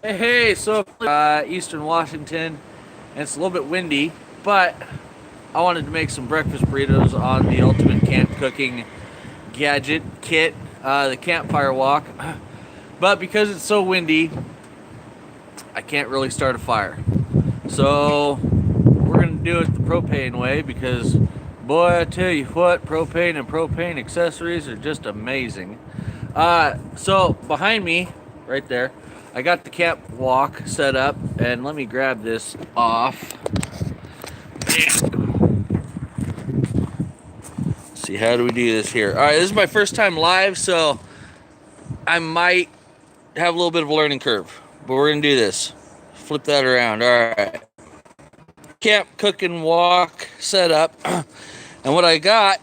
Hey, so Eastern Washington, and it's a little bit windy, but I wanted to make some breakfast burritos on the ultimate camp cooking gadget kit, the campfire wok. But because it's so windy, I can't really start a fire. So we're gonna do it the propane way because, boy, I tell you what, propane and propane accessories are just amazing. So behind me, right there, I got the camp walk set up, and let me grab this off. See, how do we do this here? All right, this is my first time live, so I might have a little bit of a learning curve, but we're gonna do this. Flip that around. All right, camp cooking walk set up, and what I got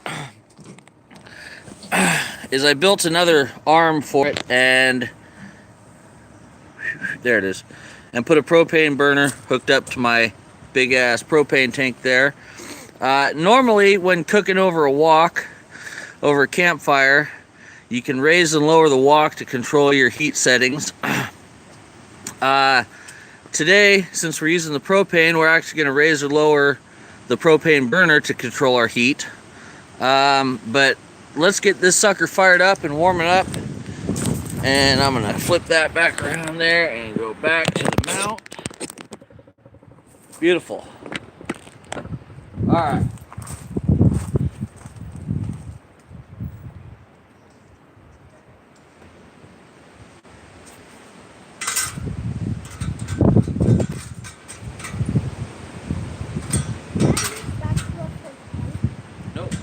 is I built another arm for it, and there it is, and put a propane burner hooked up to my big ass propane tank there. Normally, when cooking over a wok, over a campfire, you can raise and lower the wok to control your heat settings. Today, since we're using the propane, we're actually going to raise or lower the propane burner to control our heat. But let's get this sucker fired up and warming up. And I'm going to flip that back around there and go back to the mount. Beautiful. All right. Nope.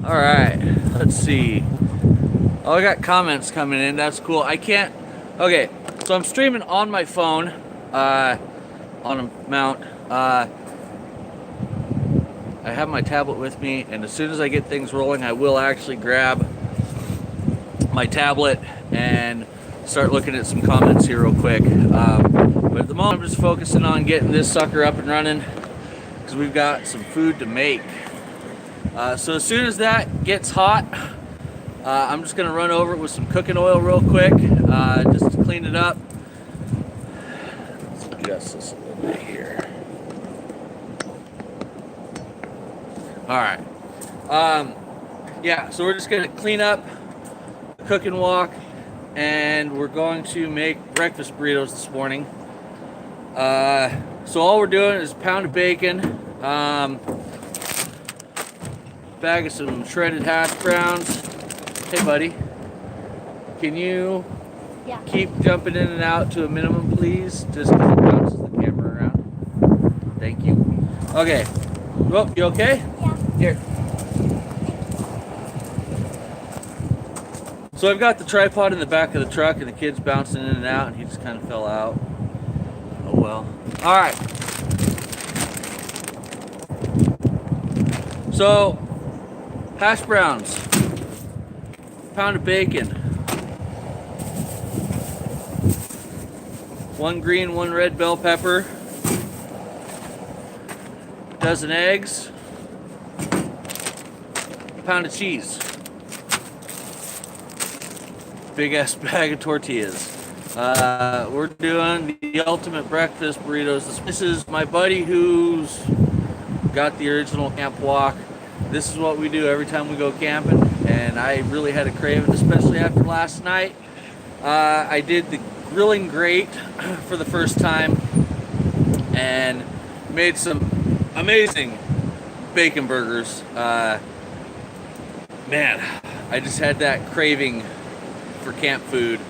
All right. Let's see. Oh, I got comments coming in. That's cool. I can't. Okay, so I'm streaming on my phone, on a mount. I have my tablet with me, and as soon as I get things rolling, I will actually grab my tablet and start looking at some comments here real quick. But at the moment, I'm just focusing on getting this sucker up and running because we've got some food to make. So as soon as that gets hot, I'm just going to run over it with some cooking oil real quick, just to clean it up. Let's adjust this a little bit here. All right. Yeah, so we're just going to clean up the cooking wok, and we're going to make breakfast burritos this morning. So all we're doing is a pound of bacon, bag of some shredded hash browns. Hey, buddy, can you keep jumping in and out to a minimum, please? Just because it bounces the camera around. Thank you. Okay. Well, you okay? Yeah. Here. So I've got the tripod in the back of the truck, and the kid's bouncing in and out, and he just kind of fell out. Oh well. All right. So, hash browns. Pound of bacon, 1 green, 1 red bell pepper, dozen eggs, pound of cheese, big ass bag of tortillas. We're doing the ultimate breakfast burritos. This is my buddy who's got the original camp wok. This is what we do every time we go camping, and I really had a craving, especially after last night. I did the grilling grate for the first time and made some amazing bacon burgers. Man, I just had that craving for camp food.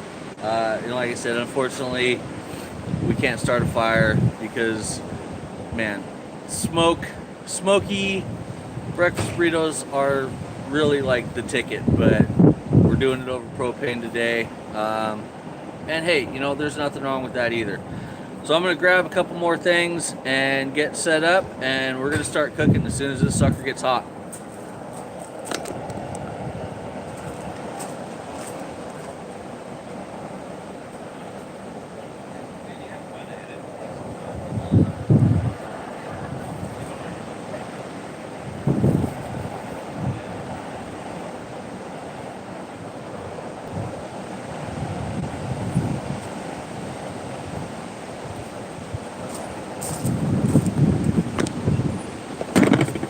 Like I said, unfortunately, we can't start a fire because, man, smoky breakfast burritos are really like the ticket, but we're doing it over propane today. And hey, there's nothing wrong with that either. So I'm going to grab a couple more things and get set up, and we're going to start cooking as soon as this sucker gets hot.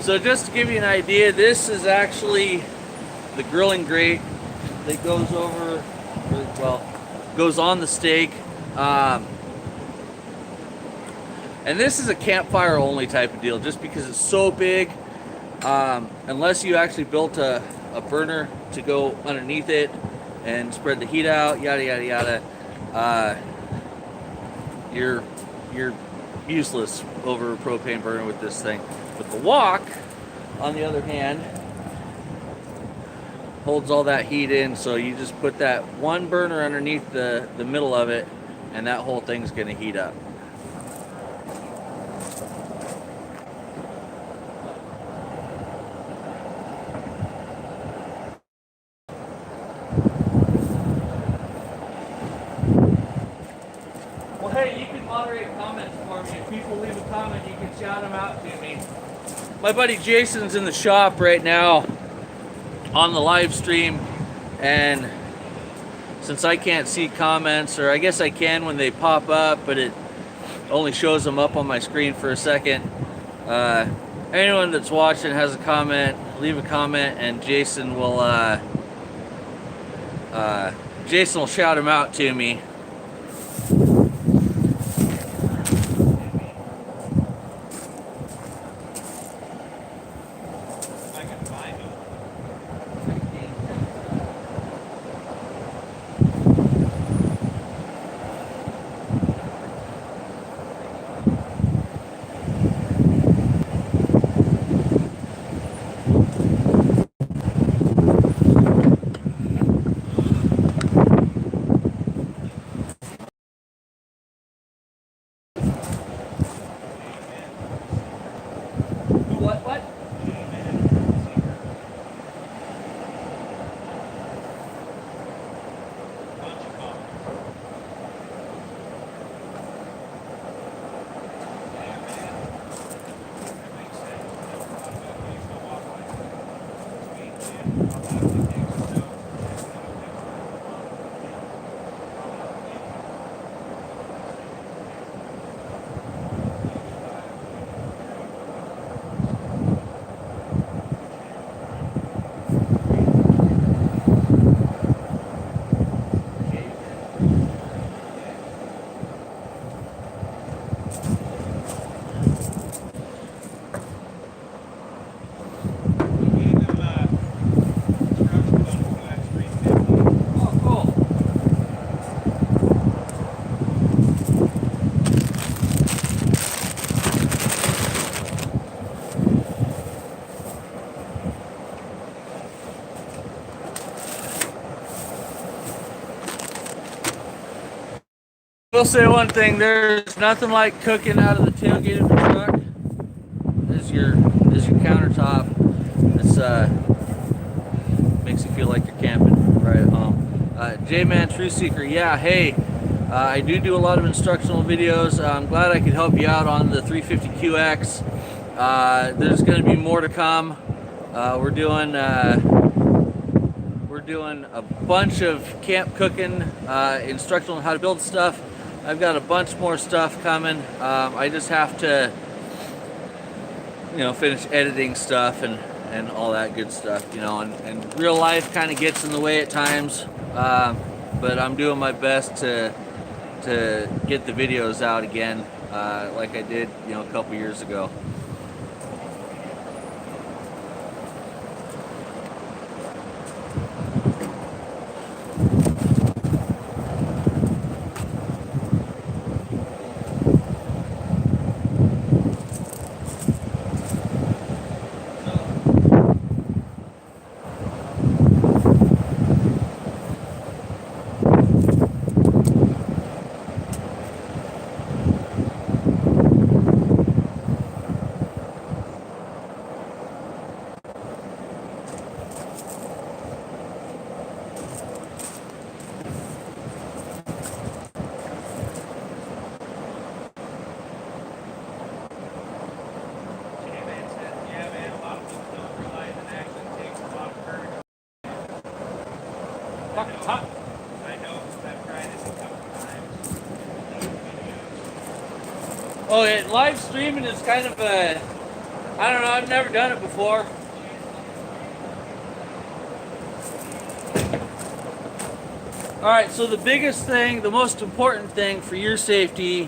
So just to give you an idea, this is actually the grilling grate that goes over, well, goes on the steak. And this is a campfire only type of deal, just because it's so big. Unless you actually built a burner to go underneath it and spread the heat out, yada yada yada, you're useless over a propane burner with this thing. But the wok, on the other hand, holds all that heat in, so you just put that one burner underneath the middle of it, and that whole thing's going to heat up. Well, hey, you can moderate comments for me. If people leave a comment, you can shout them out to me. My buddy Jason's in the shop right now on the live stream, and since I can't see comments, or I guess I can when they pop up, but it only shows them up on my screen for a second. Anyone that's watching has a comment, leave a comment, and Jason will shout them out to me. What? I will say one thing, there's nothing like cooking out of the tailgate of the truck. This is your countertop. It's makes you feel like you're camping right at home. J-Man True Seeker, yeah, hey, I do a lot of instructional videos. I'm glad I could help you out on the 350QX. There's going to be more to come. We're doing a bunch of camp cooking, instructional on how to build stuff. I've got a bunch more stuff coming. I just have to, finish editing stuff and all that good stuff, and real life kind of gets in the way at times, but I'm doing my best to get the videos out again, like I did, a couple years ago. It's hot. I know. I've tried it a couple times. Oh, yeah, live streaming is kind of a, I don't know, I've never done it before. Alright, so the biggest thing, the most important thing for your safety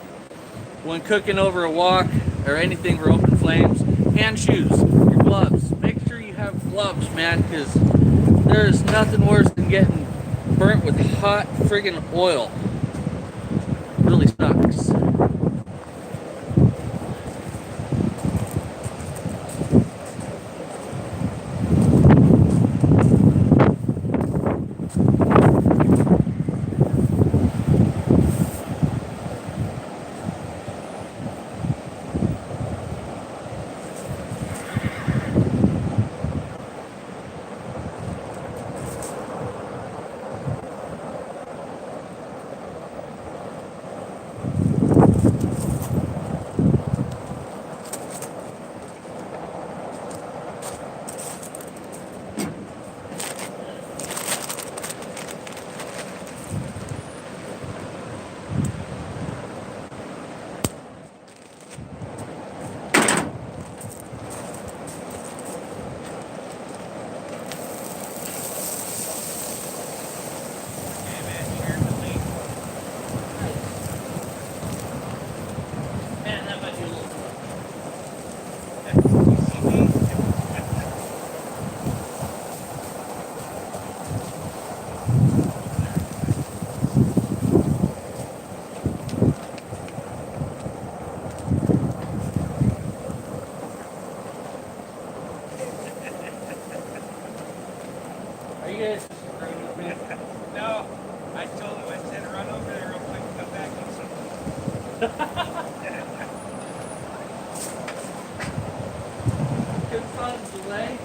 when cooking over a wok or anything for open flames, hand shoes, your gloves. Make sure you have gloves, man, because there's nothing worse than getting burnt with hot friggin' oil. It really sucks. Are you guys agreeing with me? No, I told him, I said, run over there real quick and come back and Good fun delay.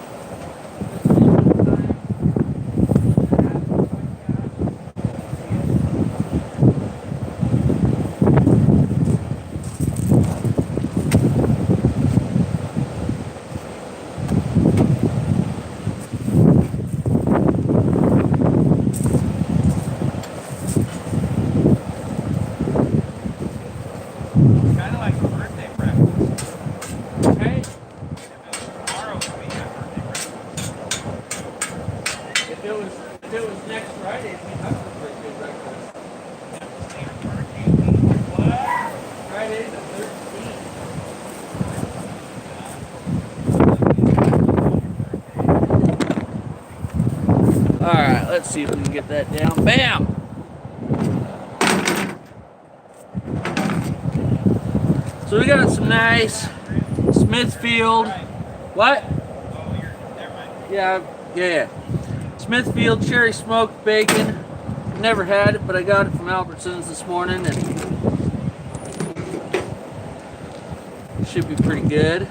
kind of like a birthday breakfast. Right? Tomorrow would be a birthday breakfast. If it was next Friday, it'd be up for birthday breakfast. That was their birthday week. What? Friday the 13th. Alright, let's see if we can get that down. Bam! So we got some nice Smithfield. What? Oh, you're, never mind. Yeah. Smithfield cherry smoked bacon. Never had it, but I got it from Albertsons this morning, and it should be pretty good.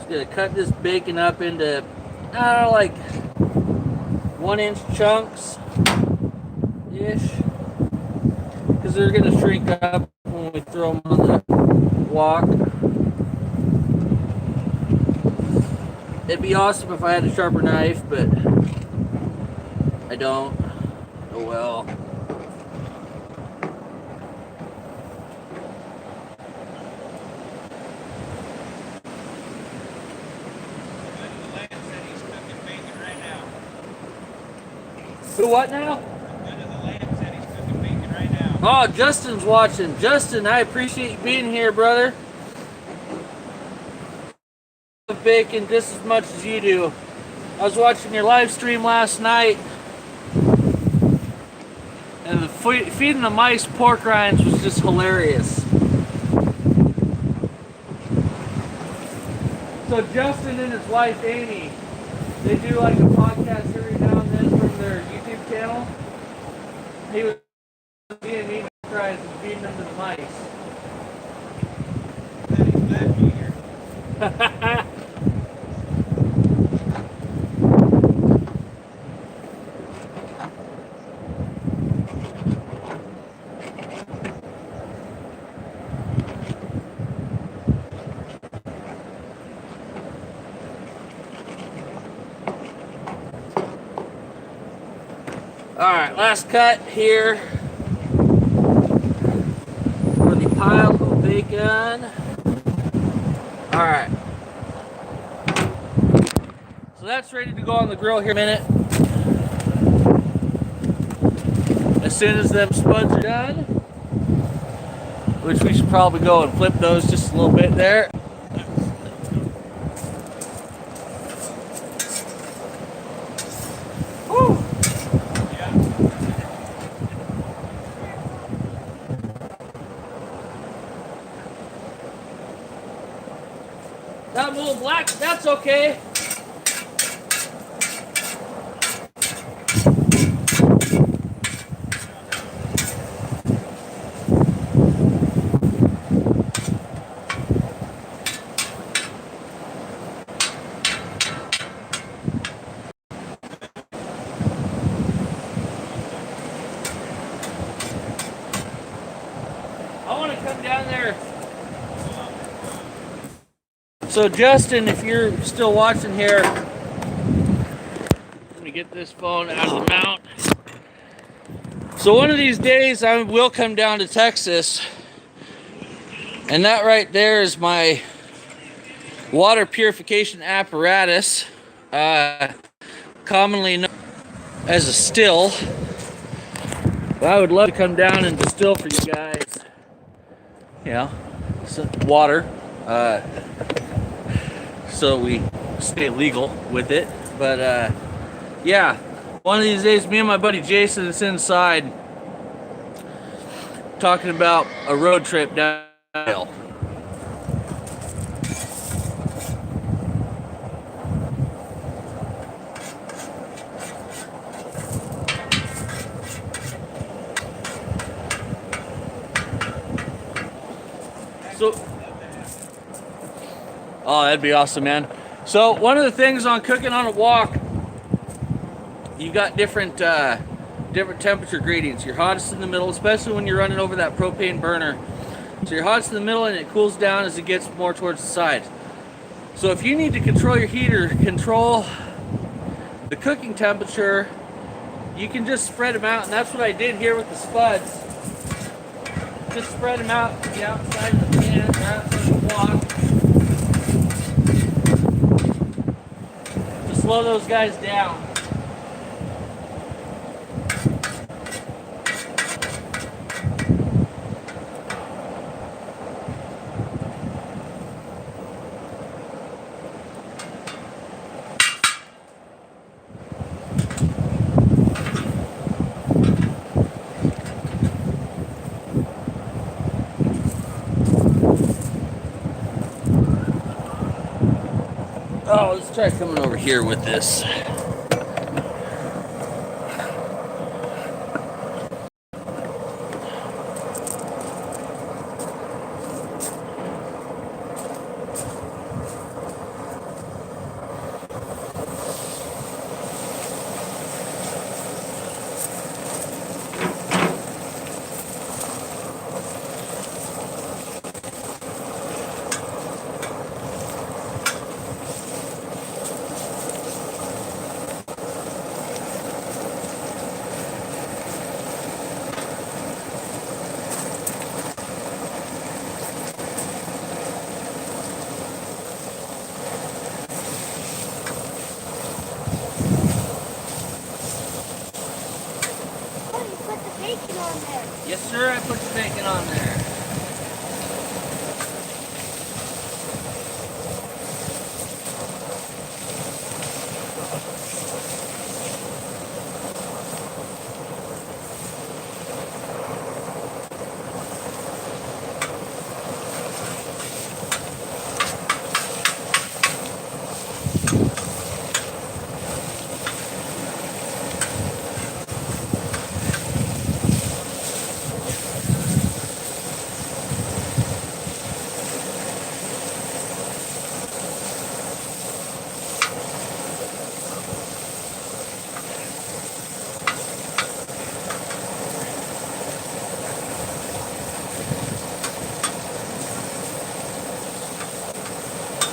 Gonna cut this bacon up into like 1-inch chunks ish, because they're gonna shrink up when we throw them on the wok. It'd be awesome if I had a sharper knife, but I don't. Oh well. Who what now? Oh, Justin's watching. Justin, I appreciate you being here, brother. I love bacon just as much as you do. I was watching your live stream last night, and the feeding the mice pork rinds was just hilarious. So Justin and his wife Amy, they do like a podcast every now and then from their YouTube channel. He was being eating fries and feeding them to the mice. Alright, last cut here for the pile of bacon. Alright. So that's ready to go on the grill here in a minute. As soon as them spuds are done, which we should probably go and flip those just a little bit there. Woo! That little black, that's okay. I want to come down there. So Justin, if you're still watching here, let me get this phone out of the mount. So one of these days I will come down to Texas, and that right there is my water purification apparatus, commonly known as a still. But I would love to come down and distill for you guys, you know, some water, so we stay legal with it. But yeah, one of these days me and my buddy Jason is inside talking about a road trip down the hill. So, oh, that'd be awesome, man. So one of the things on cooking on a wok, you've got different temperature gradients. Your hottest in the middle, especially when you're running over that propane burner. So your hottest in the middle, and it cools down as it gets more towards the sides. So if you need to control your heater, control the cooking temperature, you can just spread them out, and that's what I did here with the spuds. Just spread them out to the outside of the pan, or outside of the wok. To slow those guys down. Oh, let's try coming over here with this. Yes, sir, I put the bacon on there.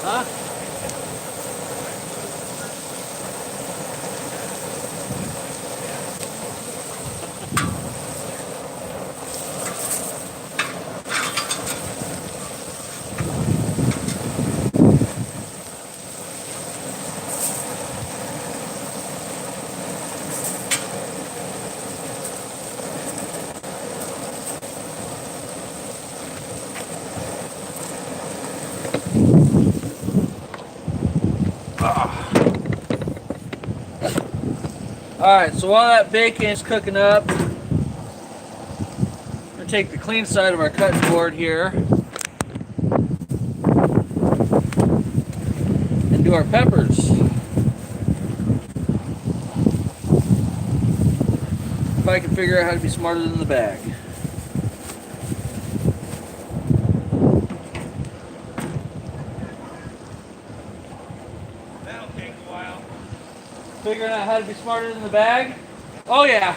Huh? Alright, so while that bacon is cooking up, I'm going to take the clean side of our cutting board here and do our peppers. If I can figure out how to be smarter than the bag. That'll take a while. Figuring out how to be smarter than the bag? Oh yeah.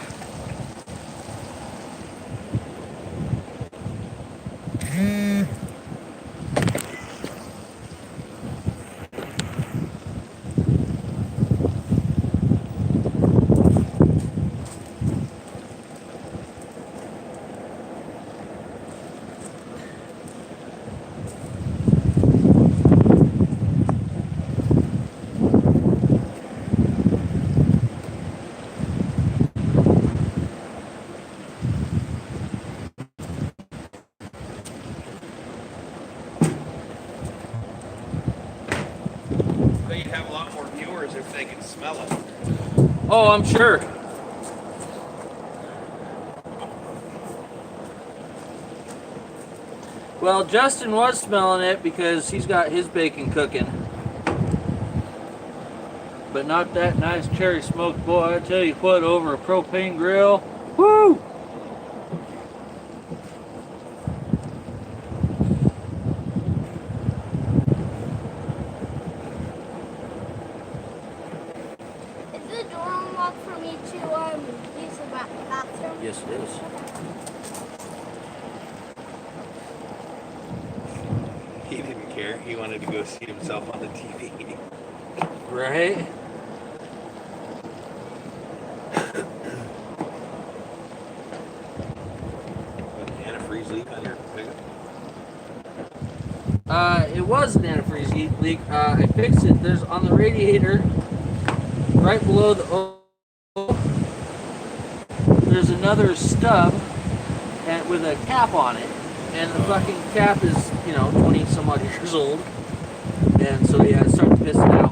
But you'd have a lot more viewers if they could smell it. Oh, I'm sure. Well, Justin was smelling it because he's got his bacon cooking. But not that nice cherry smoked, boy. I tell you what, over a propane grill. Woo! Is the door unlocked for me to use the bathroom? Yes, it is. He didn't care. He wanted to go see himself on the TV. Right? Antifreeze leak on your pickup? It was an antifreeze leak. I fixed it. There's on the radiator, right below the O, there's another stub and with a cap on it, and the fucking cap is, 20 some odd years old, and so yeah, it's starting to piss it out.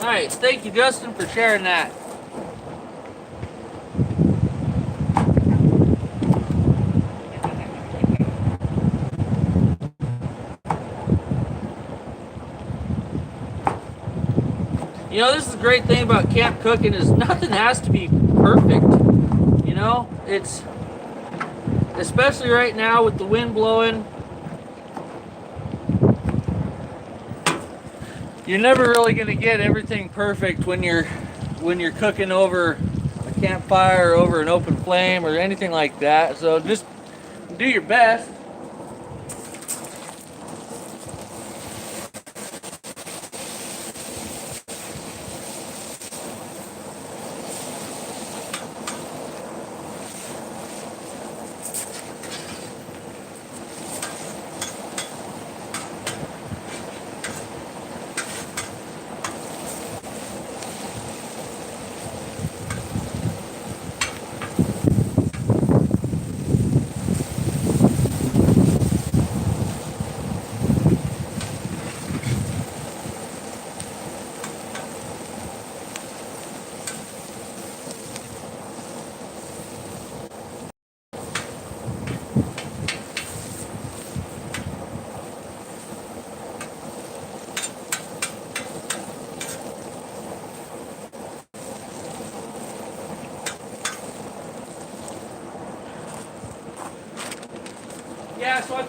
Nice, thank you, Justin, for sharing that. This is the great thing about camp cooking is nothing has to be perfect. It's, especially right now with the wind blowing, you're never really going to get everything perfect when you're cooking over a campfire or over an open flame or anything like that. So just do your best.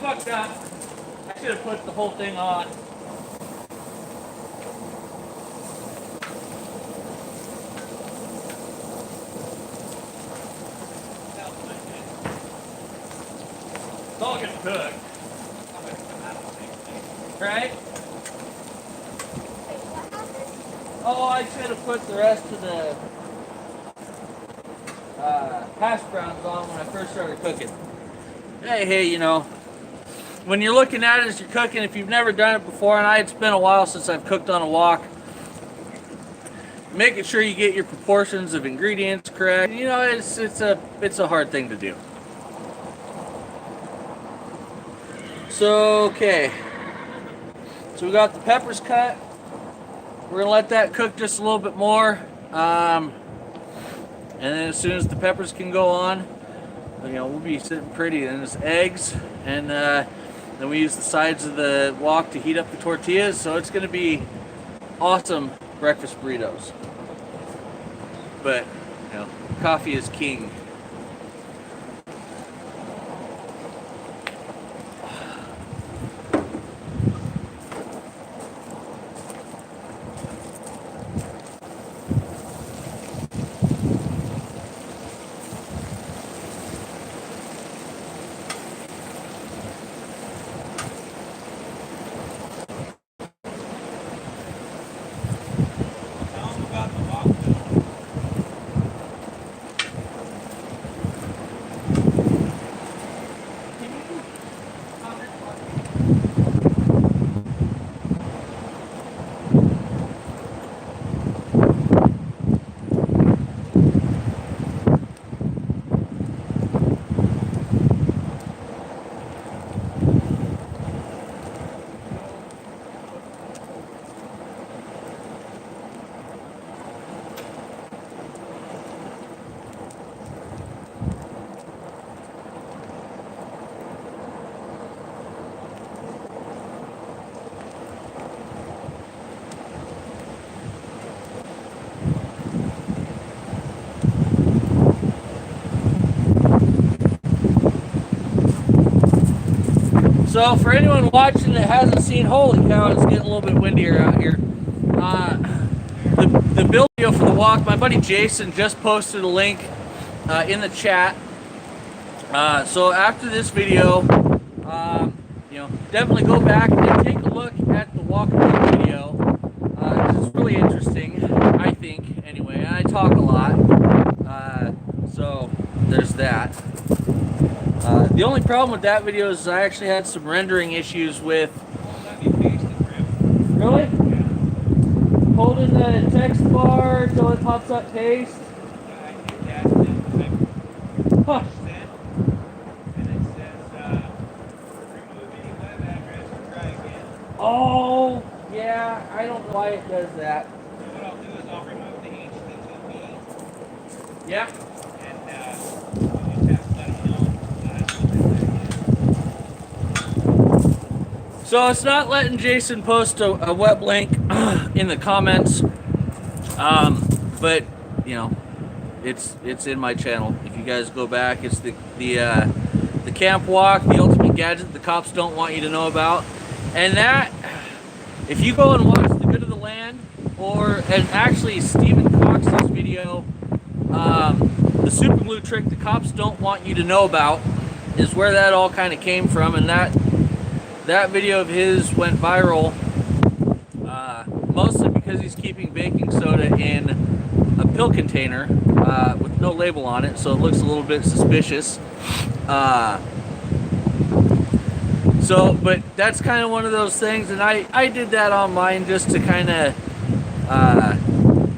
fucked up. I should have put the whole thing on. It's all gonna cook. Right? Oh, I should have put the rest of the hash browns on when I first started cooking. Hey, you know, when you're looking at it as you're cooking, if you've never done it before, and it's been a while since I've cooked on a wok, making sure you get your proportions of ingredients correct. You know, it's a hard thing to do. So, okay. So we got the peppers cut. We're gonna let that cook just a little bit more. And then as soon as the peppers can go on, you know, we'll be sitting pretty. Then it's eggs, and then we use the sides of the wok to heat up the tortillas. So it's gonna be awesome breakfast burritos. But, you know, coffee is king. So for anyone watching that hasn't seen, holy cow, it's getting a little bit windier out here. The build video for the wok, my buddy Jason just posted a link in the chat. So after this video, you know, definitely go back and take a look at the wok build video. It's really interesting, I think, anyway. I talk a lot, so there's that. The only problem with that video is I actually had some rendering issues with... Really? Holding the text bar until it pops up paste? Huh. Oh, yeah, I don't know why it does that. What I'll do is I'll remove the HTTP. Yeah. So it's not letting Jason post a web link in the comments, but you know, it's in my channel. If you guys go back, it's the camp wok, the ultimate gadget the cops don't want you to know about, and that if you go and watch the Good of the Land, and actually Stephen Cox's video, the super glue trick the cops don't want you to know about, is where that all kind of came from, and that video of his went viral, mostly because he's keeping baking soda in a pill container with no label on it, so it looks a little bit suspicious. But that's kind of one of those things, and I did that on mine just to kind of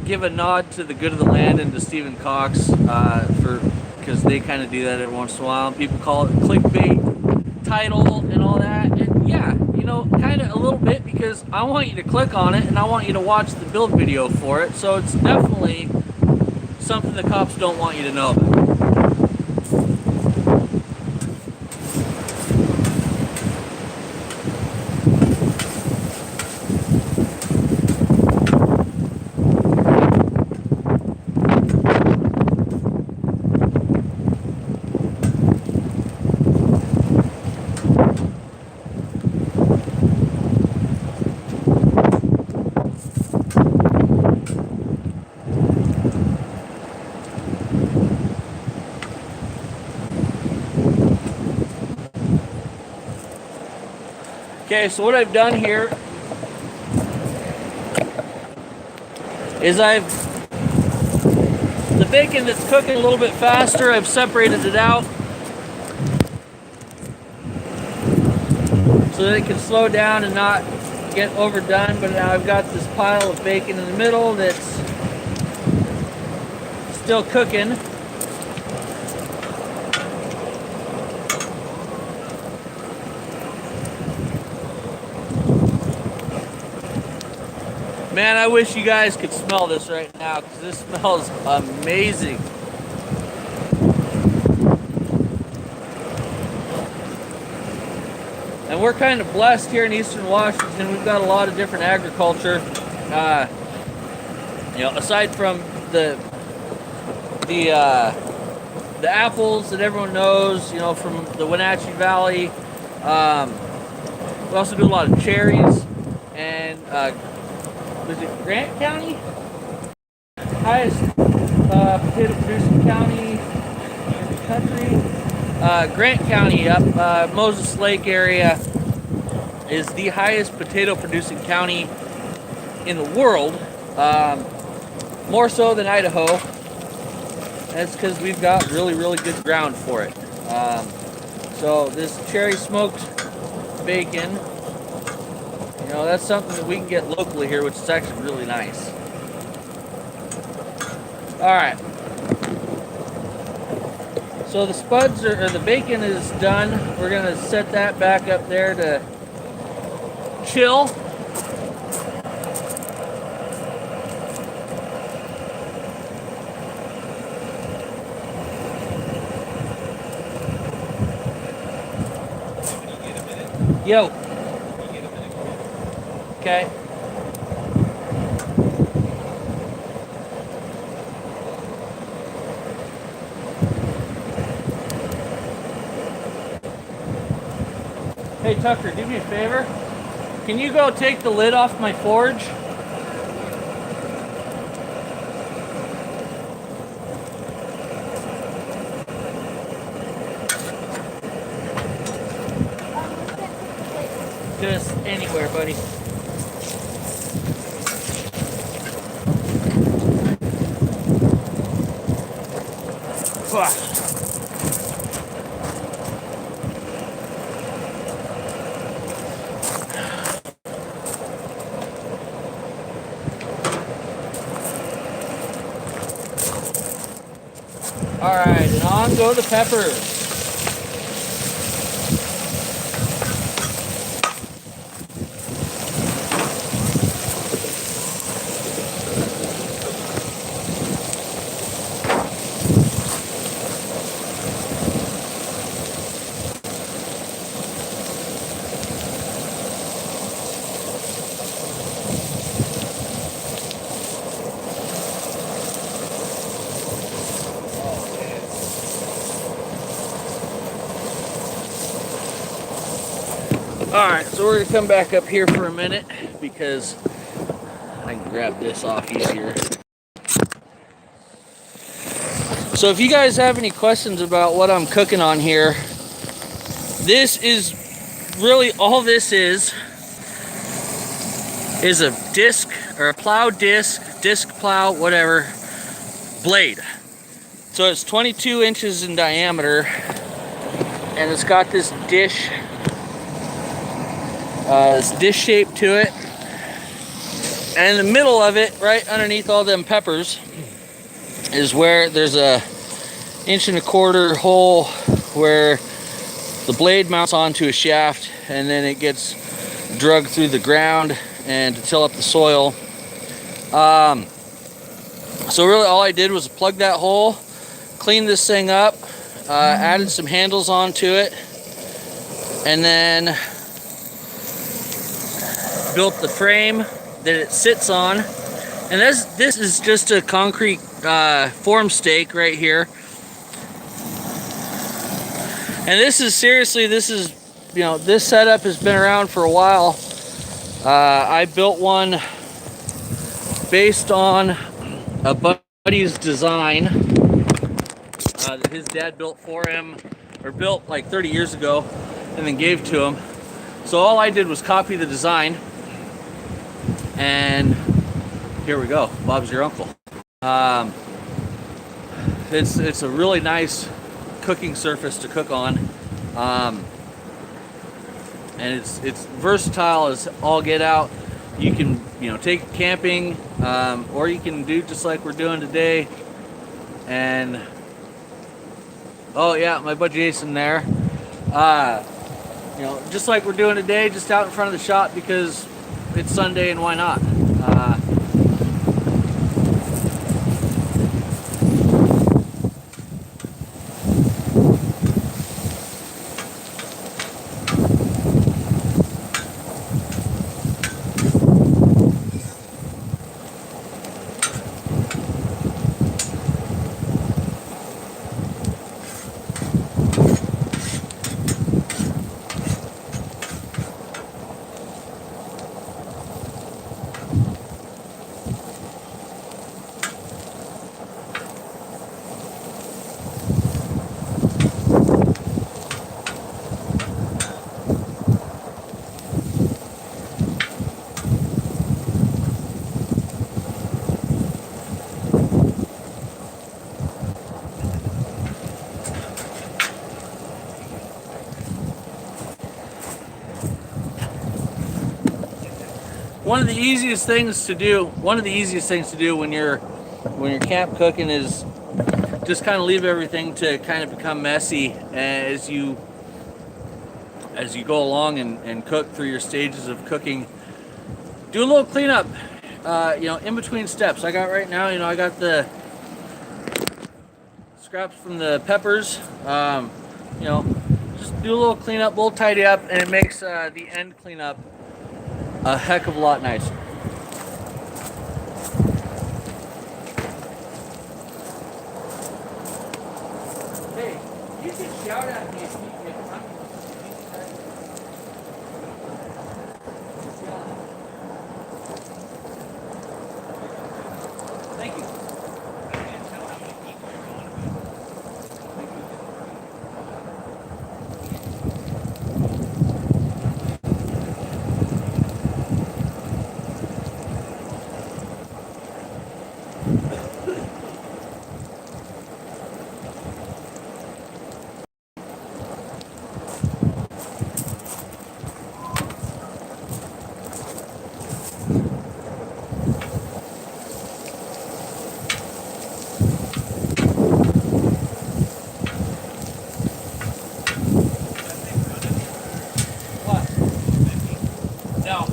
give a nod to the Good of the Land and to Stephen Cox, because they kind of do that every once in a while, and people call it clickbait title and all that. And yeah, you know, kind of a little bit, because I want you to click on it and I want you to watch the build video for it, so it's definitely something the cops don't want you to know about. Okay, so what I've done here is the bacon that's cooking a little bit faster, I've separated it out so that it can slow down and not get overdone. But now I've got this pile of bacon in the middle that's still cooking. Man, I wish you guys could smell this right now because this smells amazing. And we're kind of blessed here in Eastern Washington. We've got a lot of different agriculture. You know, aside from the apples that everyone knows, you know, from the Wenatchee Valley. We also do a lot of cherries and was it Grant County? Highest potato producing county in the country. Grant County up Moses Lake area is the highest potato producing county in the world. More so than Idaho. That's because we've got really, really good ground for it. So this cherry smoked bacon, you know, that's something that we can get locally here, which is actually really nice. All right. So the spuds or the bacon is done. We're gonna set that back up there to chill. Yo. Okay. Hey Tucker, do me a favor. Can you go take the lid off my forge? Just anywhere, buddy. All right, and on go the peppers. Alright, so we're going to come back up here for a minute because I can grab this off easier. So if you guys have any questions about what I'm cooking on here, this is really all this is a disc or a plow disc plow, whatever, blade. So it's 22 inches in diameter and it's got this dish shape to it, and in the middle of it, right underneath all them peppers, is where there's a 1.25 inch hole where the blade mounts onto a shaft, and then it gets drugged through the ground and to till up the soil. So really all I did was plug that hole, clean this thing up, added some handles onto it, and then built the frame that it sits on. And this is just a concrete form stake right here. And this is seriously, you know, this setup has been around for a while. I built one based on a buddy's design that his dad built for him, or built like 30 years ago and then gave to him. So all I did was copy the design, and here we go. Bob's your uncle. It's a really nice cooking surface to cook on, and it's versatile as all get out. You can take it camping, or you can do just like we're doing today. And oh yeah, my buddy Jason there. Just like we're doing today, just out in front of the shop because it's Sunday and why not? One of the easiest things to do when you're camp cooking is just kind of leave everything to kind of become messy as you go along and cook through your stages of cooking. Do a little cleanup, in between steps. I got right now, I got the scraps from the peppers. Just do a little cleanup, a little tidy up, and it makes the end cleanup a heck of a lot nicer. Hey, you can shout at me if I'm. Thank you. No.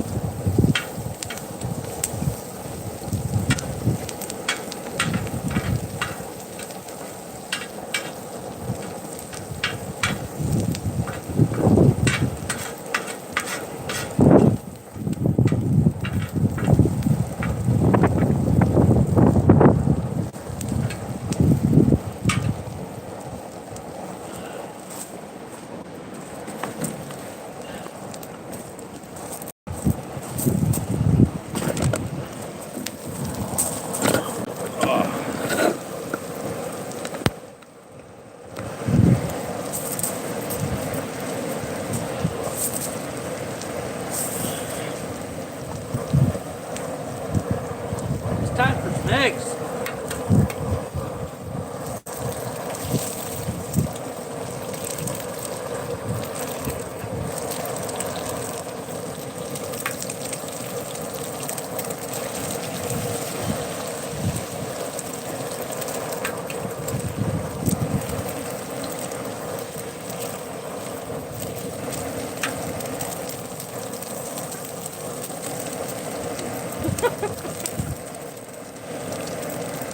It's time for some eggs.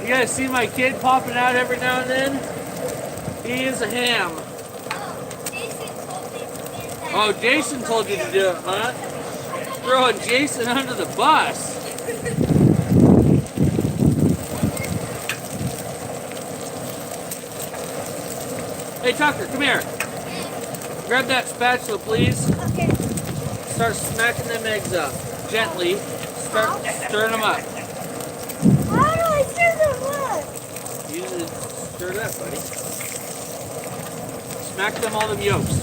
You guys see my kid popping out every now and then? He is a ham. Oh, Jason told you to do it, huh? Throwing Jason under the bus. Hey Tucker, come here. Grab that spatula, please. Okay. Start smacking them eggs up. Gently. Start stirring them up. How do I stir them up? Use it. Stir it up, buddy. Smack them all them yolks.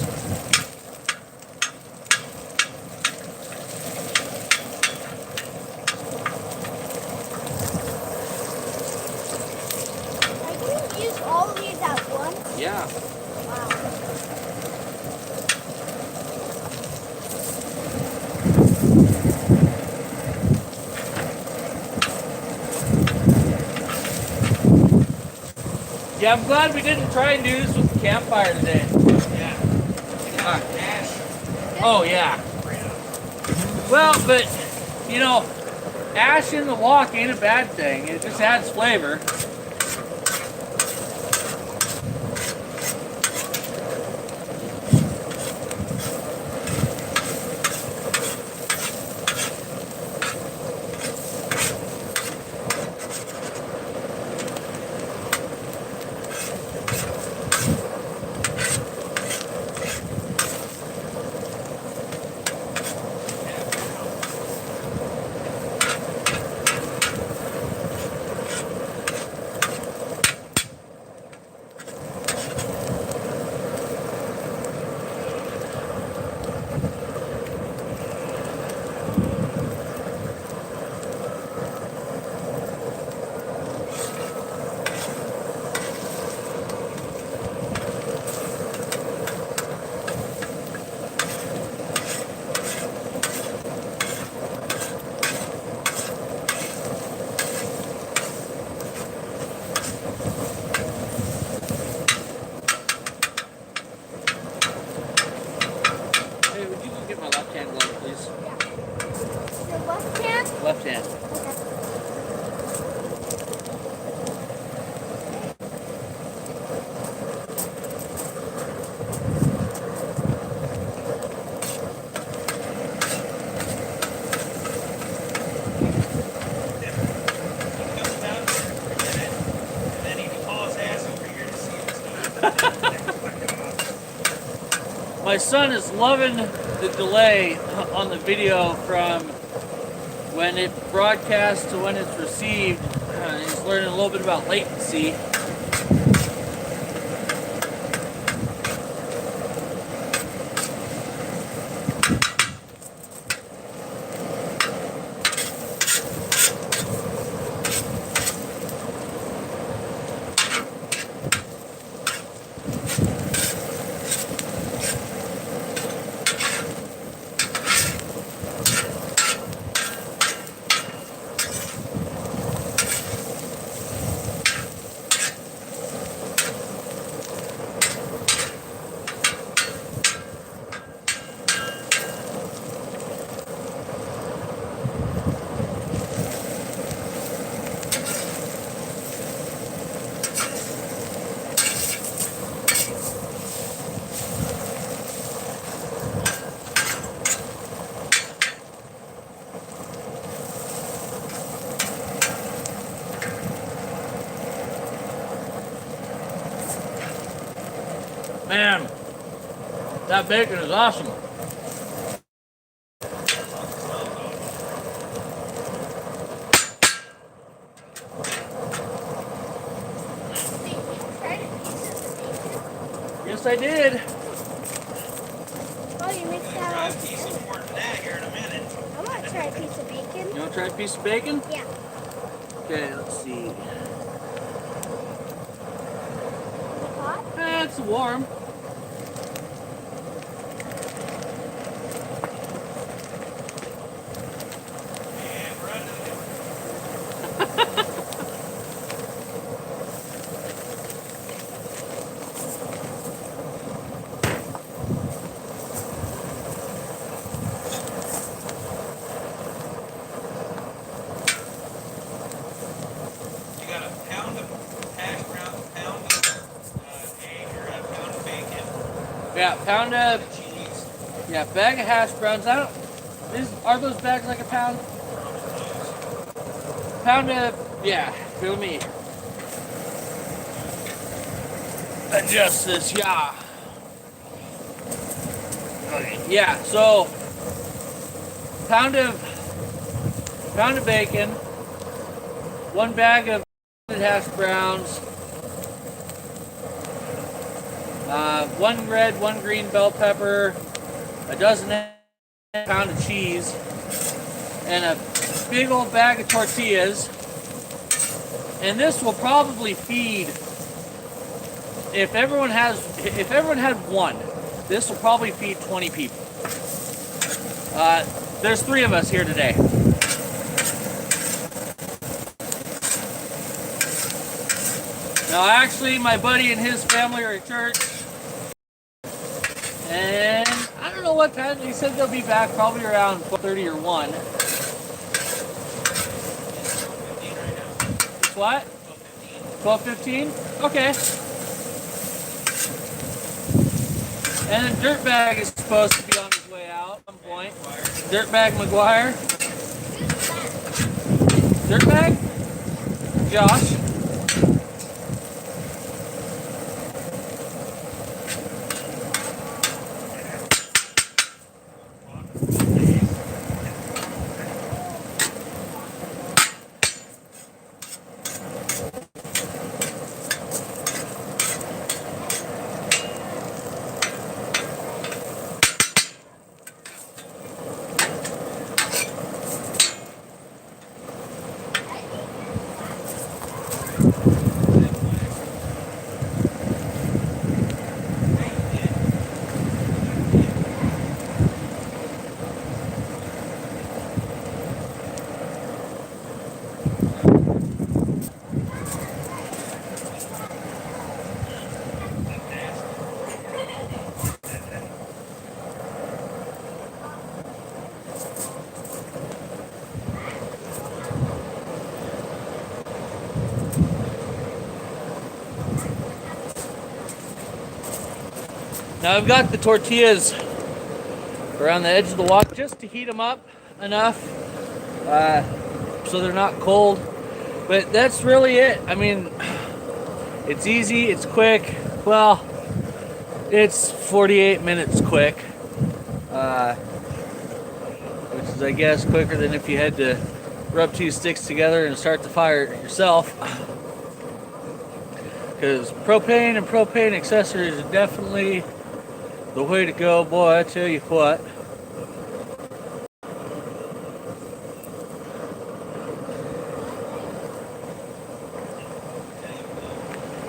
Yeah, I'm glad we didn't try and do this with the campfire today. Yeah. Ash. Oh, yeah. Well, but, you know, ash in the wok ain't a bad thing. It just adds flavor. Hey, would you go get my left hand glove, please? The left hand? Left hand. My son is loving the delay on the video from when it broadcasts to when it's received. He's learning a little bit about latency. Man, that bacon is awesome. Yes, I did. Oh, you mixed that Try a up. piece of more than that here in a minute. I want to try a piece of bacon. You want to try a piece of bacon? Yeah. Okay, let's see. Hot? It's warm. And we're under the door. You got a pound of hash browns, a pound of egg, or a pound of bacon, Yeah, pound of, cheese. yeah, bag of hash browns. Are those bags like a pound? Pound of, yeah, feel me. Adjust this, yeah. Okay, yeah, so pound of bacon, 1 bag of hash browns, 1 red, 1 green bell pepper, a dozen pound of cheese, and a big old bag of tortillas. And this will probably feed, if everyone had one, this will probably feed 20 people. There's 3 of us here today. Now actually my buddy and his family are at church. And I don't know what time. He said they'll be back probably around 12:30 or 1. It's what? 12:15? Okay. And then Dirtbag is supposed to be on his way out at some point. Dirtbag McGuire. Dirtbag? Josh. Now I've got the tortillas around the edge of the wok just to heat them up enough so they're not cold. But that's really it. I mean, it's easy, it's quick. Well, it's 48 minutes quick, which is, I guess, quicker than if you had to rub 2 sticks together and start the fire yourself. Because propane and propane accessories are definitely the way to go, boy, I tell you what.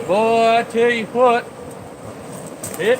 Boy, I tell you what. It.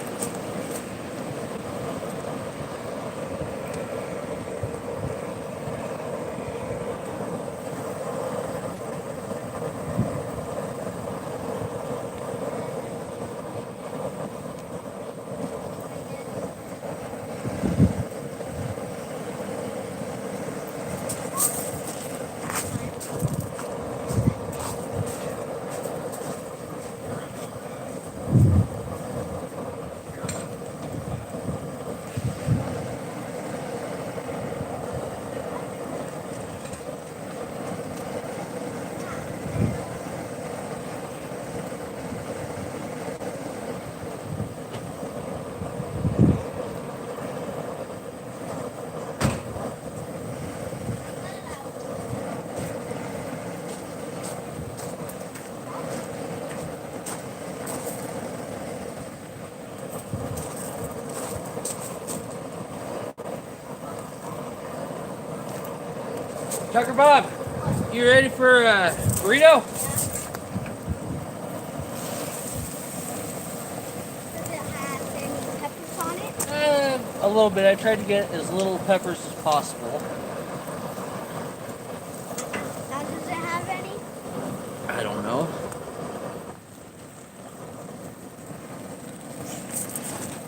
Tucker Bob, you ready for a burrito? Does it have any peppers on it? A little bit. I tried to get as little peppers as possible. Now, does it have any? I don't know.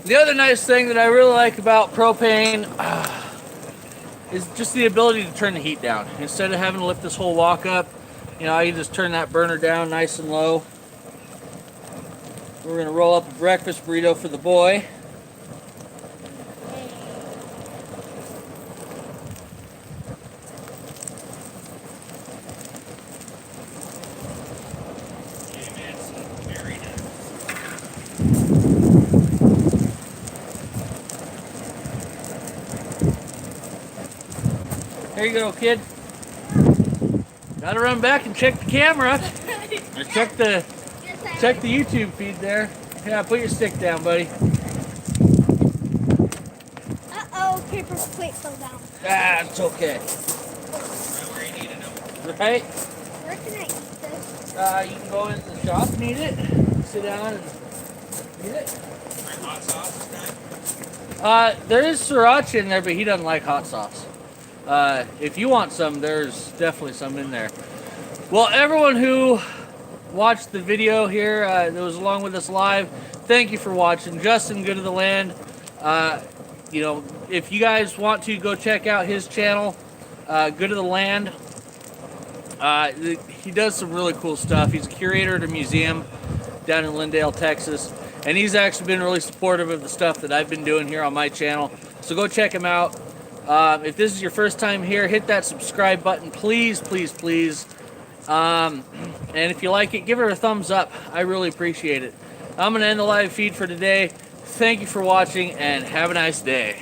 The other nice thing that I really like about propane is just the ability to turn the heat down. Instead of having to lift this whole wok up, you know, I can just turn that burner down nice and low. We're gonna roll up a breakfast burrito for the boy. There you go, kid. Gotta run back and check the camera. Or check the YouTube feed there. Yeah, put your stick down, buddy. Uh-oh, paper plate fell down. Ah, it's okay. Where you need it. Right? Where can I eat this? You can go in the shop and eat it. Sit down and eat it. Bring hot sauce this time. There is sriracha in there, but he doesn't like hot sauce. If you want some, there's definitely some in there. Well, everyone who watched the video here that was along with us live, thank you for watching. Justin, Good of the Land. You know, if you guys want to go check out his channel, Good of the Land. He does some really cool stuff. He's a curator at a museum down in Lindale, Texas, and he's actually been really supportive of the stuff that I've been doing here on my channel. So go check him out. If this is your first time here, hit that subscribe button, please, please, please. And if you like it, give it a thumbs up. I really appreciate it. I'm going to end the live feed for today. Thank you for watching, and have a nice day.